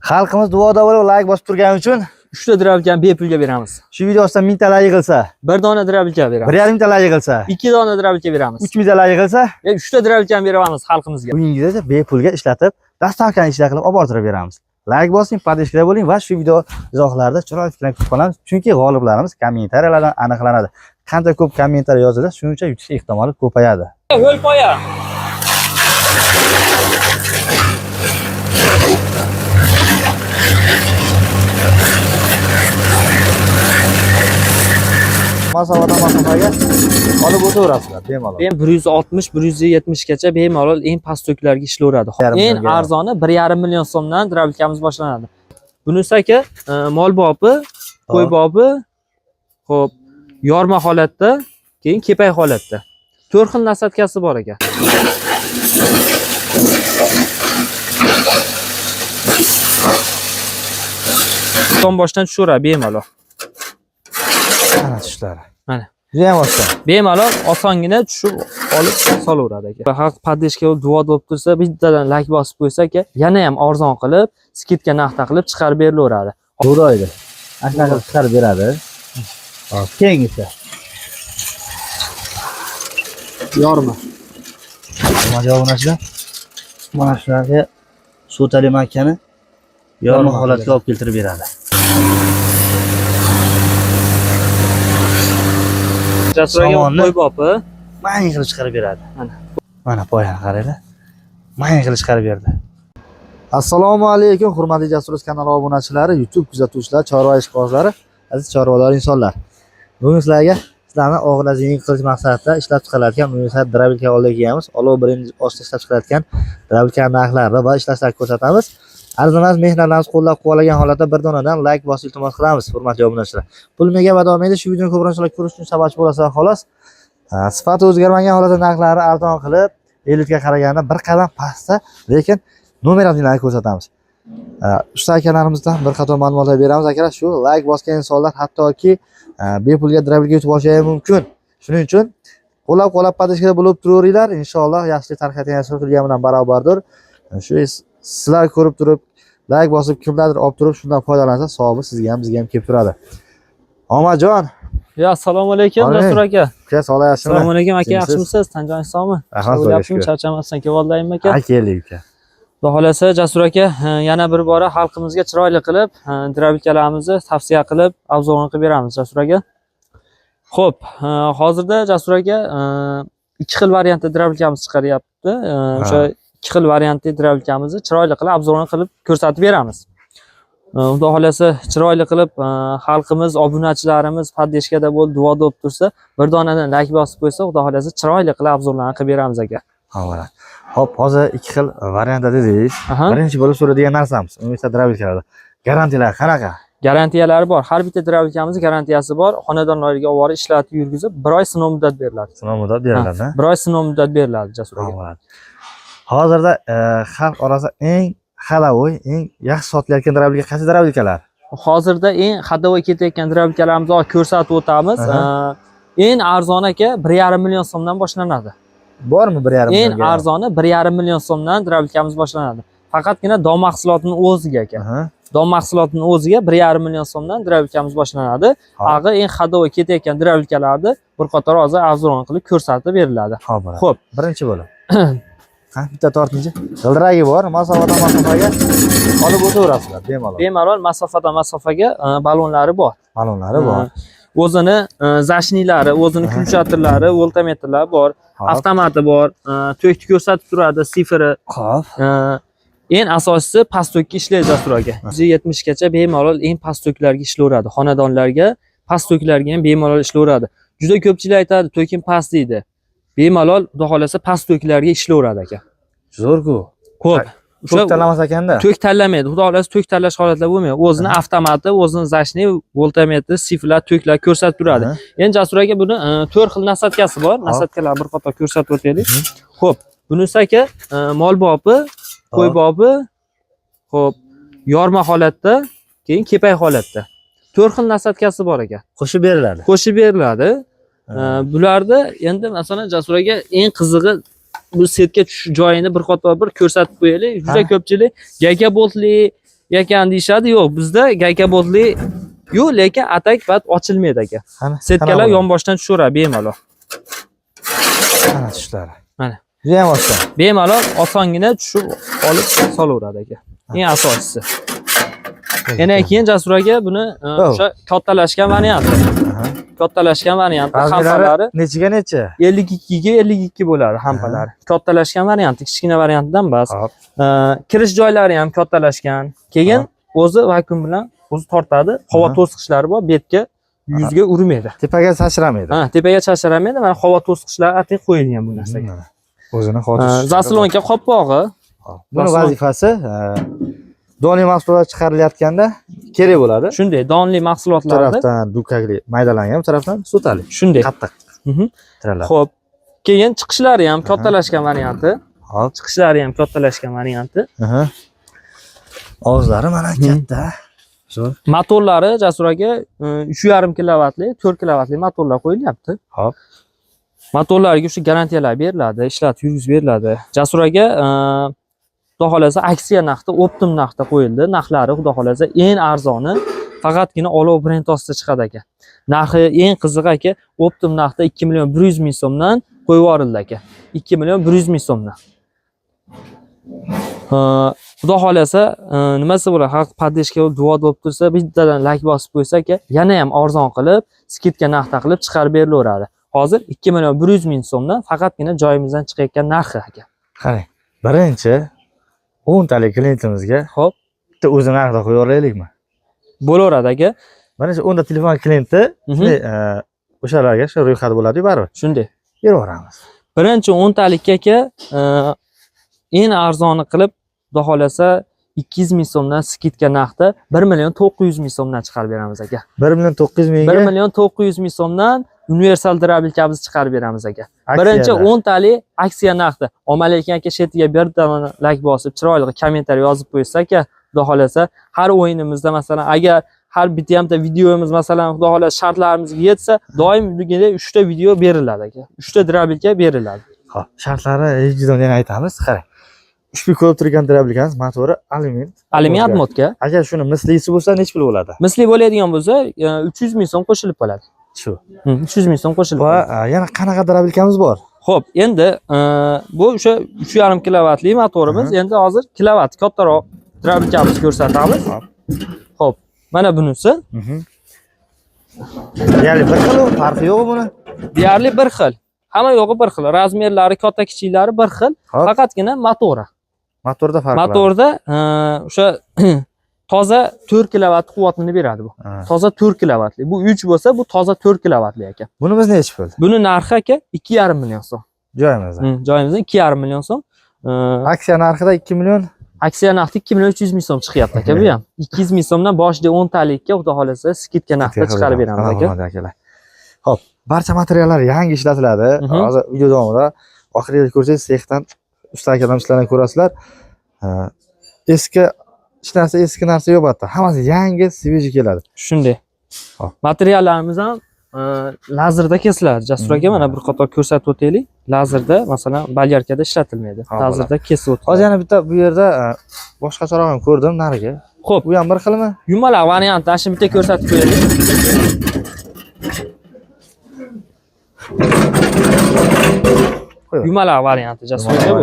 Xalqimiz duoda bo'lib, like bosib turgani uchun 3 ta drabilkani bepulga beramiz. shu video ostidan 1000 ta like yig'ilsa, 1 dona drabilka beramiz. 1,5 ta like yig'ilsa, 2 dona drabilka beramiz. 3000 ta like yig'ilsa, 3 ta drabilkani beramiz xalqimizga. uyingizda bepulga ishlatib, dastavkani ishlar qilib olib bortirib beramiz. Like bosing, podpishka bo'ling va shu video izohlarida chiroyli fikrlar kutib qolamiz. Chunki g'oliblarimiz kommentariyalardan aniqlanadi. Qancha ko'p kommentariy yozilsa, shuncha yutish ehtimoli ko'payadi. Yo'l qo'ya. Masofaga olib o'taverasizlar bemalol. 160, 170 gacha bemalol eng past to'klarga ishlayveradi. Eng arzoni 1,5 million so'mdan drabilkamiz boshlanadi. Bunisi aka mol bobi, qo'y bobi, xo'p, yorma holatda, keyin kepay holatda. 4 xil nasatkasi bor ekan. Son boshdan tushaveradi bemalol. Mana tushlari. Mana. Juda ham oson. Bemalol osongina tushib olib solaveradi aka. Xalq podpishka duo bo'lib tursa, bittadan like bosib qo'ysa aka, yana ham arzon qilib, skidka narxda qilib chiqarib berilaveradi. To'g'ri. Ashuna qilib chiqarib beradi. Hop, keyingisi. Yorma. Mana javonashlar. Mana shularga sutali makkani yorma holatga olib keltirib beradi. Jasuraga qo'y bobi maying qilib chiqarib beradi. Mana. Mana poyani qaranglar. Maying qilib chiqarib berdi. Assalomu alaykum, hurmatli Jasuruz kanali obunachilari, YouTube kuzatuvchilar, chorva ishqibozlari, aziz chorvalar insonlar. Bugun sizlarni og'ir yengil qilish maqsadida ishlab chiqariladigan universal drabilka olib kelganmiz. Olov birinchi ostida ishlab chiqariladigan drabilka narxlarini va ishlashlarni ko'rsatamiz. Arzimas mehnatlarimiz qo'llab-quvvatlagan holatda bir donadan like bosib iltimos qilamiz, hurmatli obunachilar. Pul mega va davom etadi. Shu videoni ko'proq ko'rish uchun sababchi bo'lasizlar xolos. Sifati o'zgarmagan holatda narxlari arzon qilib, elitga qaraganda bir qadam pastda, lekin nomerlarni ko'rsatamiz. Usta akalarimizdan bir qator ma'lumotlar beramiz akalar. Shu like bosgan insonlar hattoki bepulga drabilga yutib olishlari mumkin. Shuning uchun qo'llab podpishka bo'lib turaveringlar. Inshaalloh yaxshi tarqatgan yashil qilgan bilan barobardir. Shu sizlar ko'rib turib, like bosib kimlardir olib turib, shundan foydalansa, savobi sizga ham, bizga ham kelib turadi. Omajon. Ya assalomu alaykum Jasur aka. Assalomu alaykum. Assalomu alaykum aka, yaxshimisiz? Tanjon isomi? Rahmat. Charchamasdan kelib oldingmi aka? Keldik aka. Xudo xolasa Jasur aka yana bir bora xalqimizga chiroyli qilib, drabilkalarimizni tavsiya qilib, obzorini qilib beramiz Jasur aka. Xo'p, hozirda Jasur aka 2 xil variantda drabilkamiz chiqaryapti. O'sha 2 xil variantli drabilkamizni chiroyli qilib obzorini qilib ko'rsatib beramiz. Xudo xolasa chiroyli qilib xalqimiz, obunachilarimiz podpishkada bo'lib, duoda bo'lib tursa, bir donadan like bosib qo'ysa, xudo xolasa chiroyli qilib obzorlarni qilib beramiz aka. Hop, hozir 2 xil variantda dedingiz. Birinchi bo'lib so'raydigan narsamiz, universal drabilkalarda garantiyalar qanaqa? Garantiyalari bor. Har bitta drabilkamizning garantiyasi bor. Xonadonlarga olib borib ishlatib yurgizib, 1 oy sinov muddat beriladi. Sinov muddat beriladi. 1 oy sinov muddat beriladi Jasur aka. Hozirda xalq orasida eng xalavoy, eng yaxshi sotilayotgan drabilka qaysi drabilkalar? Hozirda eng xadavoy ketayotgan drabilkalarimizni ko'rsatib o'tamiz. Eng arzon aka 1,5 million so'mdan boshlanadi. Bormi 1,5 million? Eng arzoni 1,5 million so'mdan drabilkamiz boshlanadi. Faqatgina dom mahsulotining o'ziga aka. Dom mahsulotining o'ziga 1,5 million so'mdan drabilkamiz boshlanadi. Ag'i eng xadavoy ketayotgan drabilkalarni bir qator hozir arzon qilib ko'rsatib beriladi. Xo'p, birinchi bo'lib. Bitta tortinchi g'ildiragi bor, masofaga olib o'taverasizlar bemalol. Bemalol masofaga balonlari bor. Balonlari bor. O'zini zashnilari, o'zini kulchatirlari, voltmetrlari bor, avtomati bor, to'kni ko'rsatib turadi, sifri. Xo'p. Eng asosiysi past to'kka ishlaydi Jasur aka. 170 gacha bemalol eng past to'klarga ishlayveradi. Xonadonlarga, past to'klarga ham bemalol ishlayveradi. Juda ko'pchilik aytadi, to'kim past deydi. Bemalol xudo xolasa past to'klarga ishlayveradi aka. Zo'r-ku. Ko'p. To'k tanlamas ekanda. To'k tanlamaydi. Xudo xolasa to'k tanlash holatlari bo'lmaydi. O'zini avtomati, o'zini zashni, voltmetri, sifrlar, to'klar ko'rsatib turadi. Endi Jasur aka buni 4 xil nasatkasi bor. Nasatkalar bir qator ko'rsatib o'taylik. Xo'p, bunisi aka mol bobi, qo'y bobi, xo'p, yorma holatda, keyin kepay holatda. 4 xil nasatkasi bor ekan. Qo'shib beriladi. Qo'shib beriladi. Bularda endi masalan Jasur aka eng qizig'i bu setga tushish joyini bir qator bir ko'rsatib qo'yaylik. Juda ko'pchilik gaga boltli ekan deyishadi. Yo'q, bizda gaykabozlik yo'q, lekin atak bat ochilmaydi aka. Qani, Setkalar yonboshdan tushaveradi bemalol. Mana tushlari. Mana. Juda ham oson. Bemalol osongina tushib olib solaveradi aka. Eng asosiysi. Yana keyin Jasur aka buni o'sha kattalashgan varianti. Kattalashgan varianti hampalari nechiga necha? 52 ga 52 bo'ladi hampalari. Kattalashgan varianti, kichkina variantdan emas. Kirish joylari ham kattalashgan. Keyin o'zi vakuum bilan o'zi tortadi. Havo to'siqchlari bor, betga, yuzga urmaydi. Tepaga sachramaydi. Ha, tepaga sachramaydi. Mana havo to'siqchlari atay qo'yilgan bu narsaga. O'zini xotish. Zaslonka qoppog'i. Buni vazifasi donli mahsulotlar chiqarilayotganda kerak bo'ladi. Shunday, donli mahsulotlarni tarafdan dukakli maydalangan, bu tarafdan sutali. Shunday. Qattiq. Tiralar. Xo'p. Keyin chiqishlari ham kattalashgan varianti. Hop, Chiqishlari ham kattalashgan varianti. Og'izlari mana katta. Zo'r. Motorlari Jasur aka 3.5 kilovatli, 4 kilovatli motorlar qo'yilyapti. Hop. Motorlarga o'sha garantiyalar beriladi, ishlatib yurgizib beriladi. Jasur aka xudo xolasa aksiya narxda, optim narxda qo'yildi. Narxlari xudo xolasa eng arzoni faqatgina Olov brend ostida chiqadi aka. Narxi eng qiziq aka, optim narxda 2.100.000 so'mdan qo'yib yuborildi aka. 2.100.000 so'mdan. Xudo xolasa nimasi bo'ladi? Xalq podдержка duo bo'lib tursa, bittadan like bosib qo'ysa aka, yana ham arzon qilib, skidka narxda qilib chiqarib berilaveradi. Hozir 2.100.000 so'mdan faqatgina joyimizdan chiqayotgan narxi aka. Qarang, birinchi 10 talik klientimizga Xo'p, bitta o'zi narxda qo'yib yuboraylikmi? bo'laveradi aka. Mana shu 10 ta telefon klienti o'shalarga shu ro'yxat bo'ladi baribir. Shunday. Berib yuboramiz. Birinchi 10 talik aka eng arzoni qilib, xudo xolasa 200.000 so'mdan skidka narxda 1.900.000 so'mdan chiqarib beramiz aka. 1.900.000 ga 1.900.000 so'mdan universal drabilkamizni chiqarib beramiz aka. Birinchi 10 talik aksiya narxda. Omali ekan aka, shetiga bir dona like bosib, chiroyli kommentariy yozib qo'ysa aka, xudo xolasa har o'yinimizda masalan agar har bitta hamda videomiz masalan xudo xolasa shartlarimizga yetsa, doimligida 3 ta video beriladi aka. 3 ta drabilka beriladi. Xo'p, shartlari videodan yana aytamiz. Qarang. Ushbu ko'rib turgan drabilkamiz motori alyumin obmodga. Agar shuni mislisi bo'lsa, necha pul bo'ladi? Misli bo'ladigan bo'lsa, 300.000 so'm qo'shilib qoladi. Shu. 300.000 so'm qo'shilib Va qoladi. yana qanaqa drabilkamiz bor? Xo'p, endi bu o'sha 3.5 kilovatli motorimiz. Endi hozir kilovat kattaroq drabilkamizni ko'rsatamiz. Xo'p, mana bunisi. Ya'ni bir xil, farqi yo'q buni. Deyarli bir xil. Hamma yo'g'i bir xil. Razmerlari, katta kichiklari bir xil. Faqatgina motori. Motorda farq bor. Motorda o'sha toza 4 kilovat quvvatini beradi bu. Toza 4 kilovatli. Bu 3 bo'lsa, bu toza 4 kilovatli ekan. Bunimiz necha pul? Buni narxi aka 2.5 million so'm. Joyimizda. Joyimizda 2.5 million so'm. Aksiya narxida 2 million. Aksiya narxi 2.300.000 so'm chiqyapti aka bu ham. 200.000 so'mdan boshida 10 talikka xudo xolasa skidka narxda chiqarib beramiz aka. Xo'p, barcha materiallar yangi ishlatiladi. Hozir video davomida oxiriga ko'rsangiz, sexdan usta akadan ishlarni ko'rasizlar. Eski narsa yo'q bu yerda. Hammasi yangi, sveji keladi. Shunday. Materiallarimiz ham lazerda kesiladi. Jasur aka mana bir qator ko'rsatib o'taylik. Lazerda, masalan, balyarkada ishlatilmaydi. Lazerda kesib o'tadi. Hozir yana bitta bu yerda boshqacharoq ham ko'rdim nariga. Xo'p, bu ham bir xilmi? Yumaloq variantni ana shu bitta ko'rsatib qo'yaylik. Yumaloq varianti Jasur aka bu.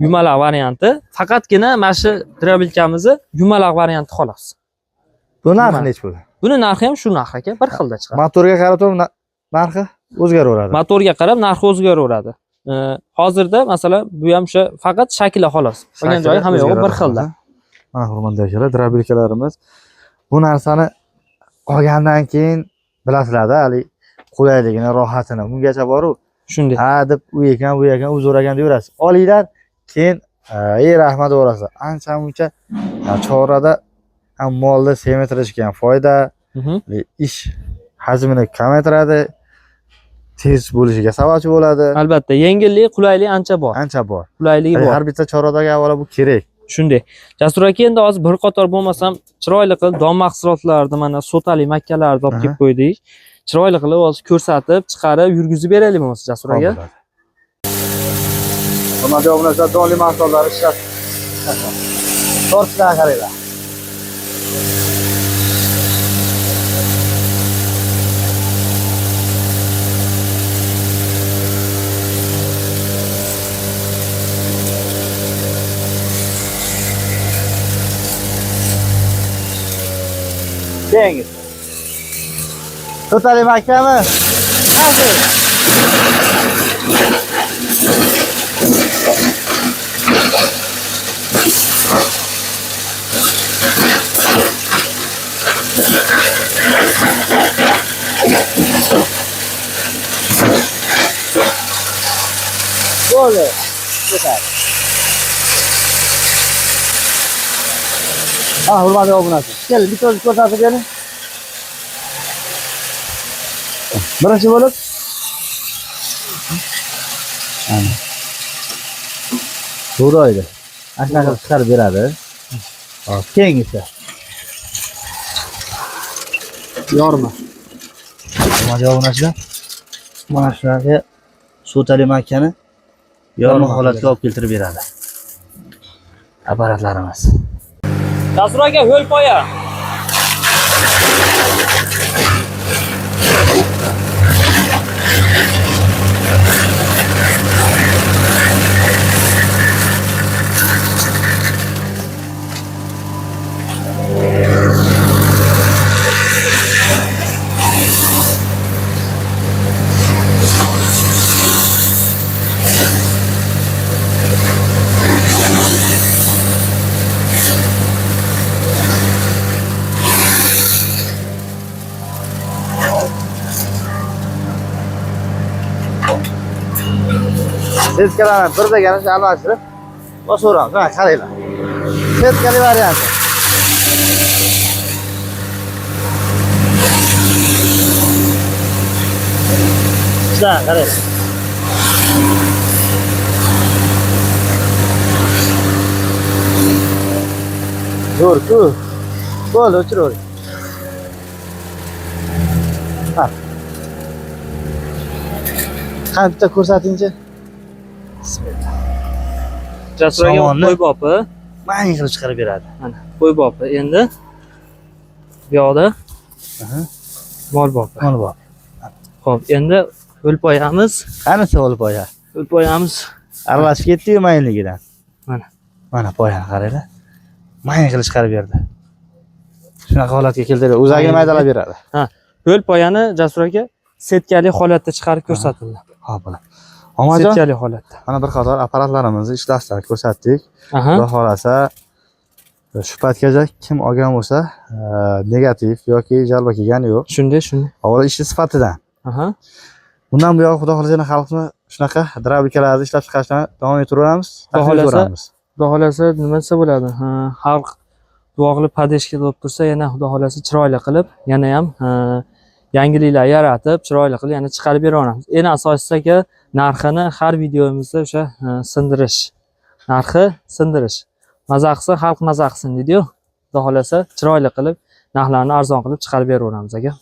Yumaloq varianti. Faqatgina mana shu drabilkamizni yumaloq varianti xolos. Bu narxi necha pul? Buni narxi ham shu narx aka, bir xilda chiqadi. Motorga qarab turib narxi o'zgaraveradi. Motorga qarab narxi o'zgaraveradi. Hozirda masalan bu ham o'sha faqat shakli xolos. Qolgan joyi hamma yo'g'i bir xilda. Mana hurmatli akalar, drabilkalarimiz bu narsani olgandan keyin bilasizlar-da, hali qulayligini, rohatini. Bungacha bor-u. Shunday. Ha deb u ekan, bu ekan, u zo'r ekan deyverasiz. Olinglar, keyin rahmat o'rasiz. Ancha-muncha chorada ham molni semetrishga ham foyda, ish hajmini kamaytiradi, tez bo'lishiga sababchi bo'ladi. Albatta, yengillik, qulaylik ancha bor. Ancha bor. Qulayligi bor. Har bitta choradagi avvalo bu kerak. Shunday. Jasur aka endi hozir bir qator bo'lmasam, chiroyli qilib don mahsulotlarni mana sotali makkalarni olib kelib qo'ydik. Chiroyli qilib hozir ko'rsatib, chiqarib, yurgizib beraylik bo'lmasa Jasur aka. Hurmatli obunachilar, donli mahsulotlar ishlab Tortishlarga qaranglar. Keyingi. To'tali makami. Hozir. Böyle. Yeter. Hurmatli obunachi. Kelin, bitta o'zingiz ko'rsatib bering. Birinchi bo'lib. To'g'ri. Ashnaqa chiqarib beradi. Hop, keyingisi. Yorma. Hurmatli obunachilar. Mana shunaqa To'tali makani yorma holatga olib keltirib beradi. Apparatlarimiz. Jasur aka, ho'l poya. Setkalarni birdagina almashtirib bosaveramiz. Mana qaranglar. Setkali varianti. Ishlar qarang. Zo'r-ku. Bo'ldi, o'chiravering. Ha. Qani bitta ko'rsatingchi. Jasur aka qo'y bopi. Mana qilib chiqarib beradi. Mana qo'y bopi. Endi bu yoqda mol bopi. Mol bopi. Xo'p, endi ho'l poyamiz. Qanisi ho'l poya? Ho'l poyamiz Aralashib ketdi-yu mayinligidan. mana. Mana poyani qaranglar. Mayin qilib chiqarib berdi. Shunaqa holatga keltiradi. O'zagini maydalab beradi. Ha, ho'l poyani Jasur aka setkali holatda chiqarib ko'rsatildi. Xo'p, bo'ladi. Omajon, Setkali holatda. mana bir qator apparatlarimizni ishlasdan ko'rsatdik. Aha. Xudo xolasa shu paytgacha kim olgan bo'lsa, negativ yoki jalba kelgani yo'q. Shunday. Avvalo ishi sifatidan. Aha. Bundan buyon xudo xolasa yana xalqni shunaqa drabikalarni ishlab chiqarishdan davom etiraveramiz. Xudo xolasa nima desa bo'ladi? Xalq duo qilib padeshka bo'lib tursa, yana xudo xolasa chiroyli qilib, yana ham yangiliklar yaratib, chiroyli qilib yana chiqarib beraveramiz. Eng asosiysi aka, narxini har videomizda o'sha sindirish. Narxi sindirish. Maza qilsa, xalq maza qilsin deydi-yu. Xudo xolasa chiroyli qilib, narxlarni arzon qilib chiqarib beraveramiz aka.